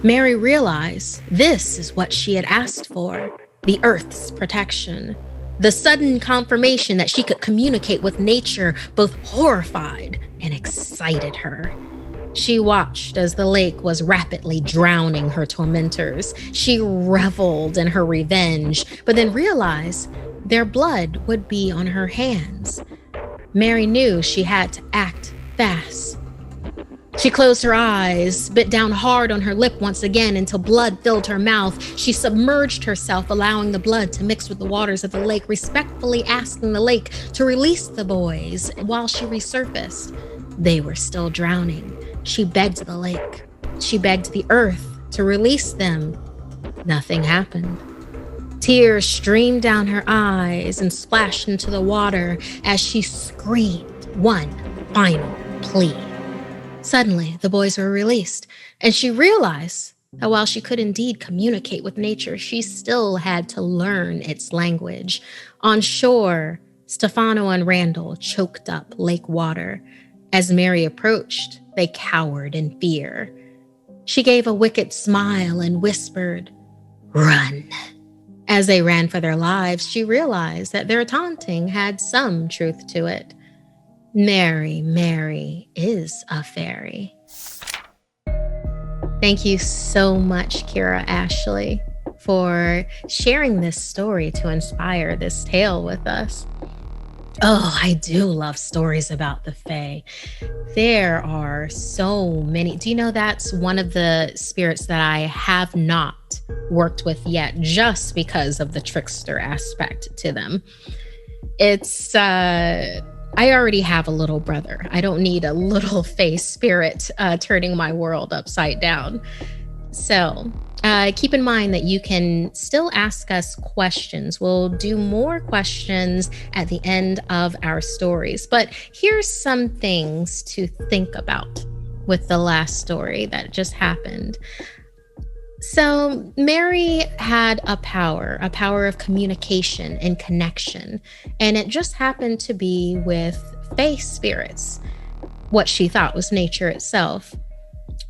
Mary realized this is what she had asked for, the earth's protection. The sudden confirmation that she could communicate with nature both horrified and excited her. She watched as the lake was rapidly drowning her tormentors. She reveled in her revenge, but then realized their blood would be on her hands. Mary knew she had to act fast. She closed her eyes, bit down hard on her lip once again until blood filled her mouth. She submerged herself, allowing the blood to mix with the waters of the lake, respectfully asking the lake to release the boys. While she resurfaced, they were still drowning. She begged the lake. She begged the earth to release them. Nothing happened. Tears streamed down her eyes and splashed into the water as she screamed one final plea. Suddenly, the boys were released, and she realized that while she could indeed communicate with nature, she still had to learn its language. On shore, Stefano and Randall choked up lake water. As Mary approached, they cowered in fear. She gave a wicked smile and whispered, "Run." As they ran for their lives, she realized that their taunting had some truth to it. Mary, Mary is a fairy. Thank you so much, Kira Ashley, for sharing this story to inspire this tale with us. Oh, I do love stories about the Fae. There are so many. Do you know that's one of the spirits that I have not worked with yet, just because of the trickster aspect to them? I already have a little brother. I don't need a little Fae spirit turning my world upside down. So keep in mind that you can still ask us questions. We'll do more questions at the end of our stories. But here's some things to think about with the last story that just happened. So Mary had a power of communication and connection, and it just happened to be with Fae spirits, what she thought was nature itself.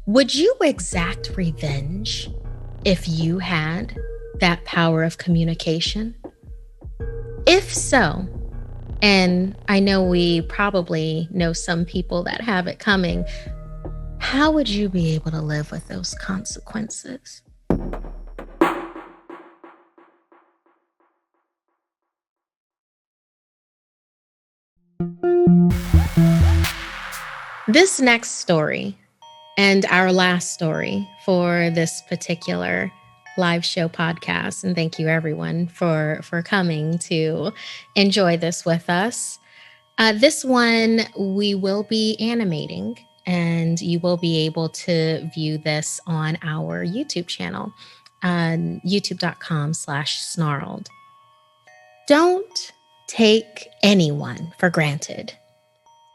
Would you exact revenge if you had that power of communication? If so, and I know we probably know some people that have it coming, how would you be able to live with those consequences? This next story and our last story for this particular live show podcast, and thank you everyone for coming to enjoy this with us. This one we will be animating, and you will be able to view this on our YouTube channel, youtube.com/snarled. Don't take anyone for granted.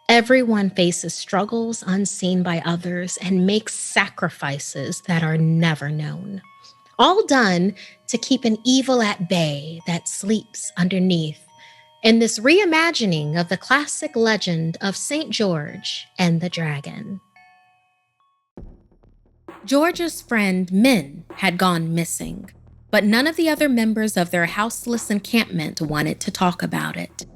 Everyone faces struggles unseen by others and makes sacrifices that are never known, all done to keep an evil at bay that sleeps underneath in this reimagining of the classic legend of St. George and the Dragon. George's friend Min had gone missing, but none of the other members of their houseless encampment wanted to talk about it.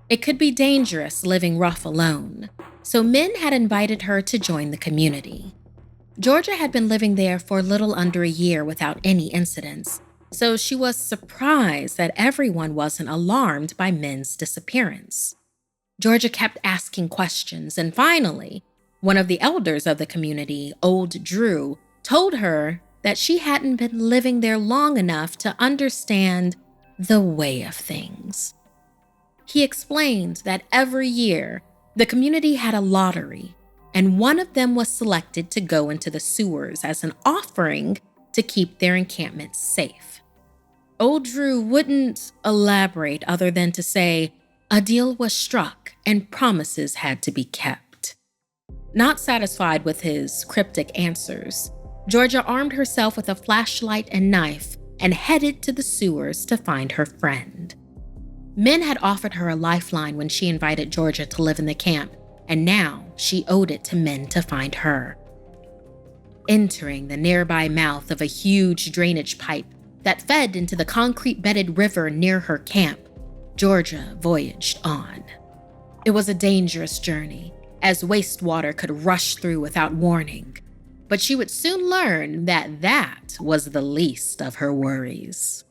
It could be dangerous living rough alone, so Min had invited her to join the community. Georgia had been living there for a little under a year without any incidents, so she was surprised that everyone wasn't alarmed by Min's disappearance. Georgia kept asking questions, and finally, one of the elders of the community, Old Drew, told her that she hadn't been living there long enough to understand the way of things. He explained that every year, the community had a lottery, and one of them was selected to go into the sewers as an offering to keep their encampment safe. Old Drew wouldn't elaborate other than to say a deal was struck and promises had to be kept. Not satisfied with his cryptic answers, Georgia armed herself with a flashlight and knife and headed to the sewers to find her friend. Min had offered her a lifeline when she invited Georgia to live in the camp, and now she owed it to Min to find her. Entering the nearby mouth of a huge drainage pipe that fed into the concrete-bedded river near her camp, Georgia voyaged on. It was a dangerous journey, as wastewater could rush through without warning, but she would soon learn that was the least of her worries.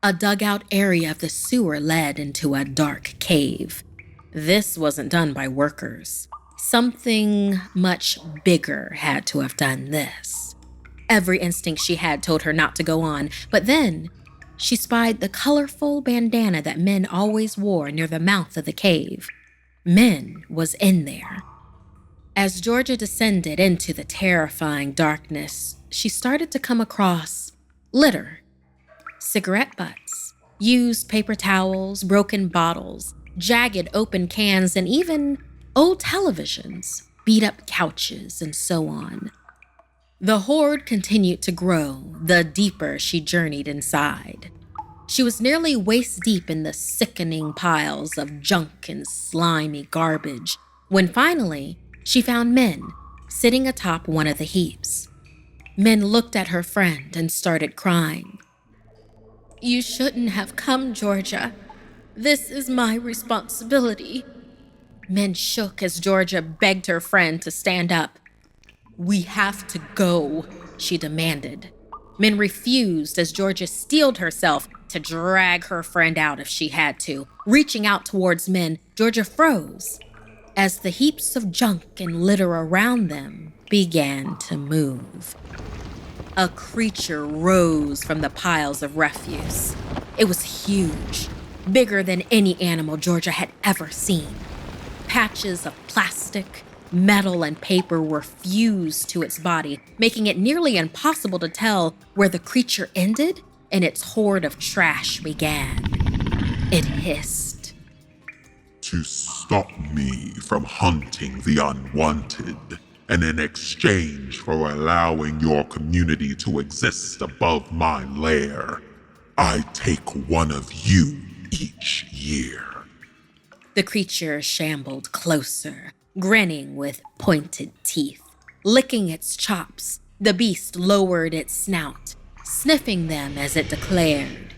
A dugout area of the sewer led into a dark cave. This wasn't done by workers. Something much bigger had to have done this. Every instinct she had told her not to go on, but then she spied the colorful bandana that Min always wore near the mouth of the cave. Min was in there. As Georgia descended into the terrifying darkness, she started to come across litter. Cigarette butts, used paper towels, broken bottles, jagged open cans, and even old televisions, beat up couches, and so on. The hoard continued to grow the deeper she journeyed inside. She was nearly waist deep in the sickening piles of junk and slimy garbage when finally she found Min sitting atop one of the heaps. Min looked at her friend and started crying. "You shouldn't have come, Georgia. This is my responsibility." Min shook as Georgia begged her friend to stand up. "We have to go," she demanded. Min refused as Georgia steeled herself to drag her friend out if she had to. Reaching out towards Min, Georgia froze as the heaps of junk and litter around them began to move. A creature rose from the piles of refuse. It was huge, bigger than any animal Georgia had ever seen. Patches of plastic, metal, and paper were fused to its body, making it nearly impossible to tell where the creature ended and its hoard of trash began. It hissed. To stop me from hunting the unwanted, and in exchange for allowing your community to exist above my lair, I take one of you each year. The creature shambled closer, grinning with pointed teeth. Licking its chops, the beast lowered its snout, sniffing them as it declared,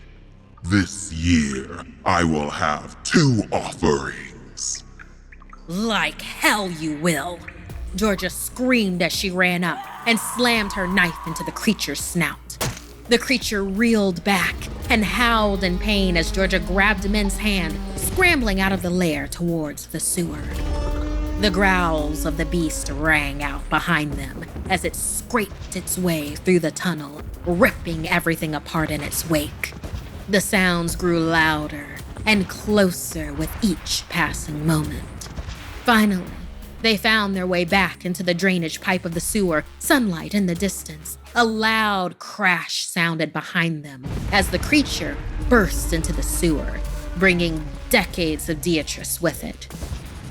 This year, I will have 2 offerings. "Like hell you will!" Georgia screamed as she ran up and slammed her knife into the creature's snout. The creature reeled back and howled in pain as Georgia grabbed Min's hand, scrambling out of the lair towards the sewer. The growls of the beast rang out behind them as it scraped its way through the tunnel, ripping everything apart in its wake. The sounds grew louder and closer with each passing moment. Finally, they found their way back into the drainage pipe of the sewer, sunlight in the distance. A loud crash sounded behind them as the creature burst into the sewer, bringing decades of Beatrice with it.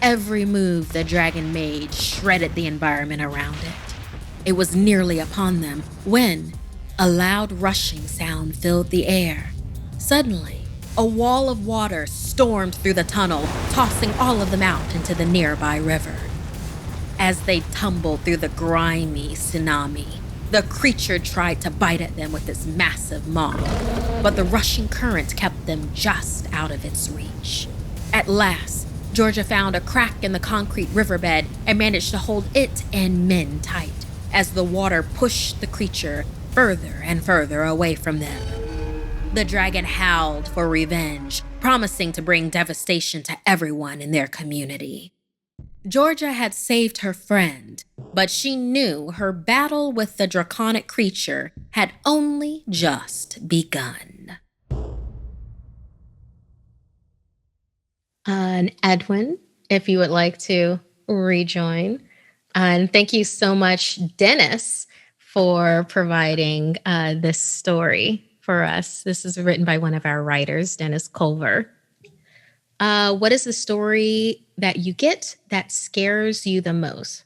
Every move the dragon made shredded the environment around it. It was nearly upon them when a loud rushing sound filled the air. Suddenly, a wall of water stormed through the tunnel, tossing all of them out into the nearby river. As they tumbled through the grimy tsunami, the creature tried to bite at them with its massive maw, but the rushing current kept them just out of its reach. At last, Georgia found a crack in the concrete riverbed and managed to hold it and Min tight as the water pushed the creature further and further away from them. The dragon howled for revenge, promising to bring devastation to everyone in their community. Georgia had saved her friend, but she knew her battle with the draconic creature had only just begun. And Edwin, if you would like to rejoin. And thank you so much, Dennis, for providing this story for us. This is written by one of our writers, Dennis Culver. What is the story that you get that scares you the most?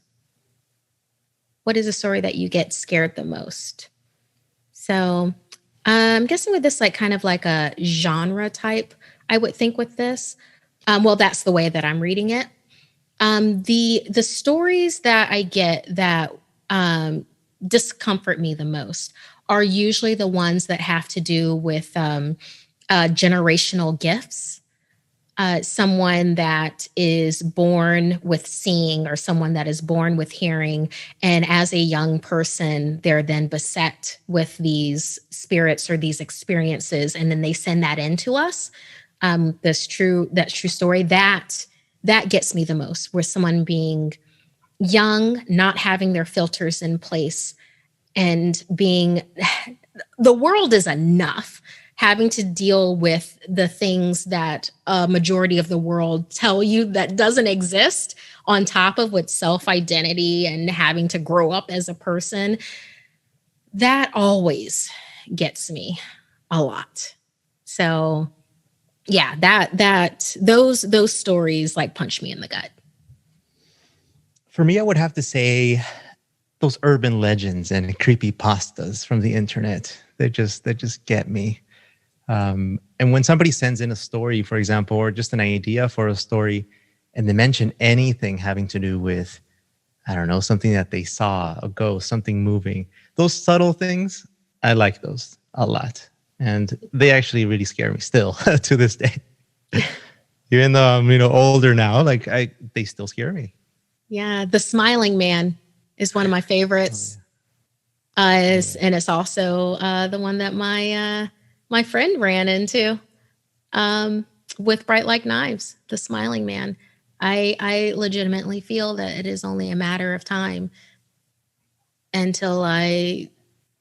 What is the story that you get scared the most? So I'm guessing with this, like kind of like a genre type, I would think with this. Well, that's the way that I'm reading it. The stories that I get that discomfort me the most are usually the ones that have to do with generational gifts. Someone that is born with seeing or someone that is born with hearing. And as a young person, they're then beset with these spirits or these experiences. And then they send that into us. That's true story. That gets me the most, where someone being young, not having their filters in place and being, the world is enough, having to deal with the things that a majority of the world tell you that doesn't exist, on top of with self-identity and having to grow up as a person. That always gets me a lot. So yeah, those stories like punch me in the gut. For me, I would have to say those urban legends and creepypastas from the internet. They just get me. And when somebody sends in a story, for example, or just an idea for a story, and they mention anything having to do with, I don't know, something that they saw, a ghost, something moving, those subtle things, I like those a lot. And they actually really scare me still to this day. Even though I'm, older now, they still scare me. Yeah, the smiling man is one of my favorites. And it's also the one that my friend ran into with Bright Like Knives, the Smiling Man. I legitimately feel that it is only a matter of time until I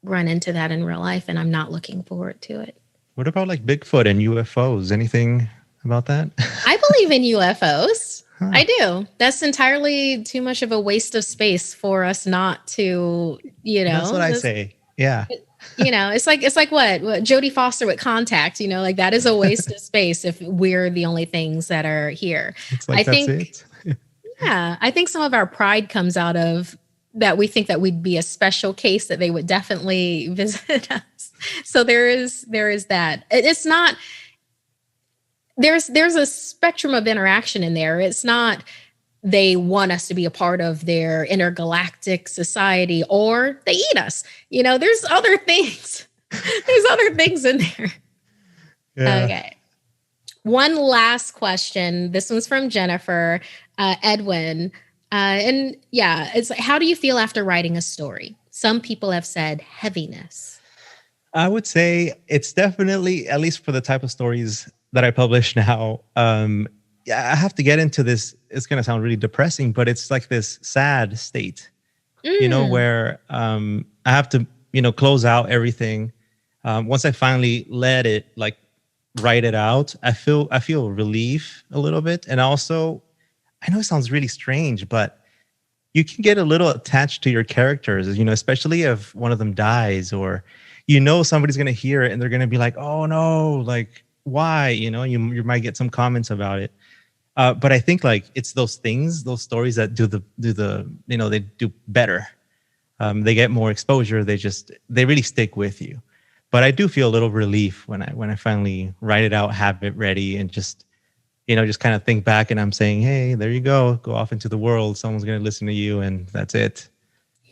run into that in real life, and I'm not looking forward to it. What about like Bigfoot and UFOs? Anything about that? I believe in UFOs. Huh. I do. That's entirely too much of a waste of space for us not to, That's what I say. Yeah. It's like what Jodie Foster with Contact, like that is a waste of space if we're the only things that are here. It's like, that's it. Yeah. I think some of our pride comes out of that. We think that we'd be a special case, that they would definitely visit us. So there is that. It's not, there's a spectrum of interaction in there. It's not they want us to be a part of their intergalactic society or they eat us. There's other things. There's other things in there. Yeah. Okay. One last question. This one's from Jennifer. Edwin. And yeah, it's like, how do you feel after writing a story? Some people have said heaviness. I would say it's definitely, at least for the type of stories that I publish now, I have to get into this. It's going to sound really depressing, but it's like this sad state, where I have to, close out everything. Once I finally let it, like, write it out, I feel relief a little bit. And also, I know it sounds really strange, but you can get a little attached to your characters, especially if one of them dies, or, somebody's going to hear it and they're going to be like, oh no, like, why? You might get some comments about it. But I think like it's those stories that do they do better. They get more exposure. They really stick with you. But I do feel a little relief when I finally write it out, have it ready, and just kind of think back, and I'm saying, hey, there you go off into the world. Someone's going to listen to you, and that's it.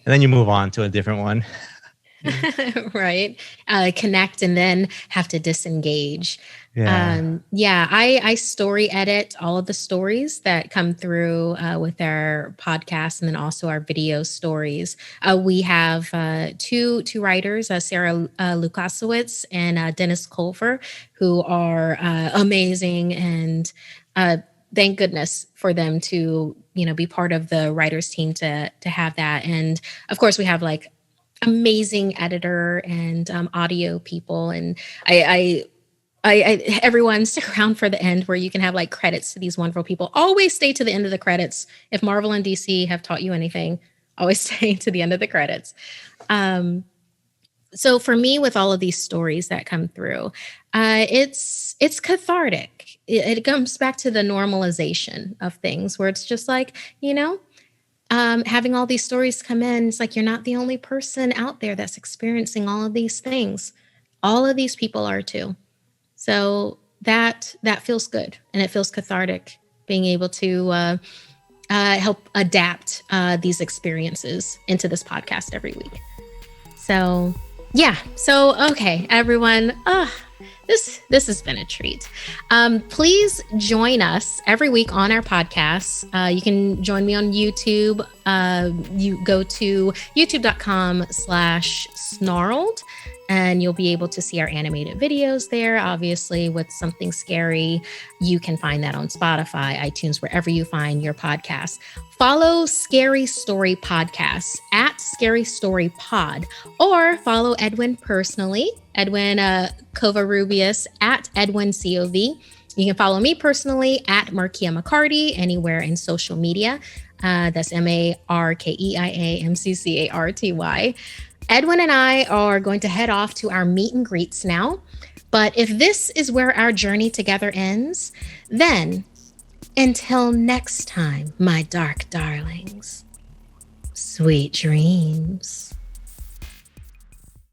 And then you move on to a different one. Right. Connect and then have to disengage. Yeah. I story edit all of the stories that come through with our podcast, and then also our video stories. We have two writers, Sarah Lukasiewicz and Dennis Culver, who are amazing, and thank goodness for them to be part of the writers team to have that. And of course, we have like amazing editor and audio people, and I everyone stick around for the end where you can have like credits to these wonderful people. Always stay to the end of the credits. If Marvel and DC have taught you anything, always stay to the end of the credits. So for me, with all of these stories that come through, it's cathartic. It comes back to the normalization of things where it's just like, having all these stories come in, it's like you're not the only person out there that's experiencing all of these things. All of these people are too. So that feels good, and it feels cathartic being able to help adapt these experiences into this podcast every week. So yeah. So okay, everyone. This has been a treat. Please join us every week on our podcasts. You can join me on YouTube. You go to youtube.com/snarled, and you'll be able to see our animated videos there. Obviously, with something scary, you can find that on Spotify, iTunes, wherever you find your podcasts. Follow Scary Story Podcasts at Scary Story Pod, or follow Edwin personally, Edwin Covarrubias at Edwin COV. You can follow me personally at Markia McCarty anywhere in social media. That's MarkeiaMcCarty. Edwin and I are going to head off to our meet and greets now. But if this is where our journey together ends, then until next time, my dark darlings, sweet dreams.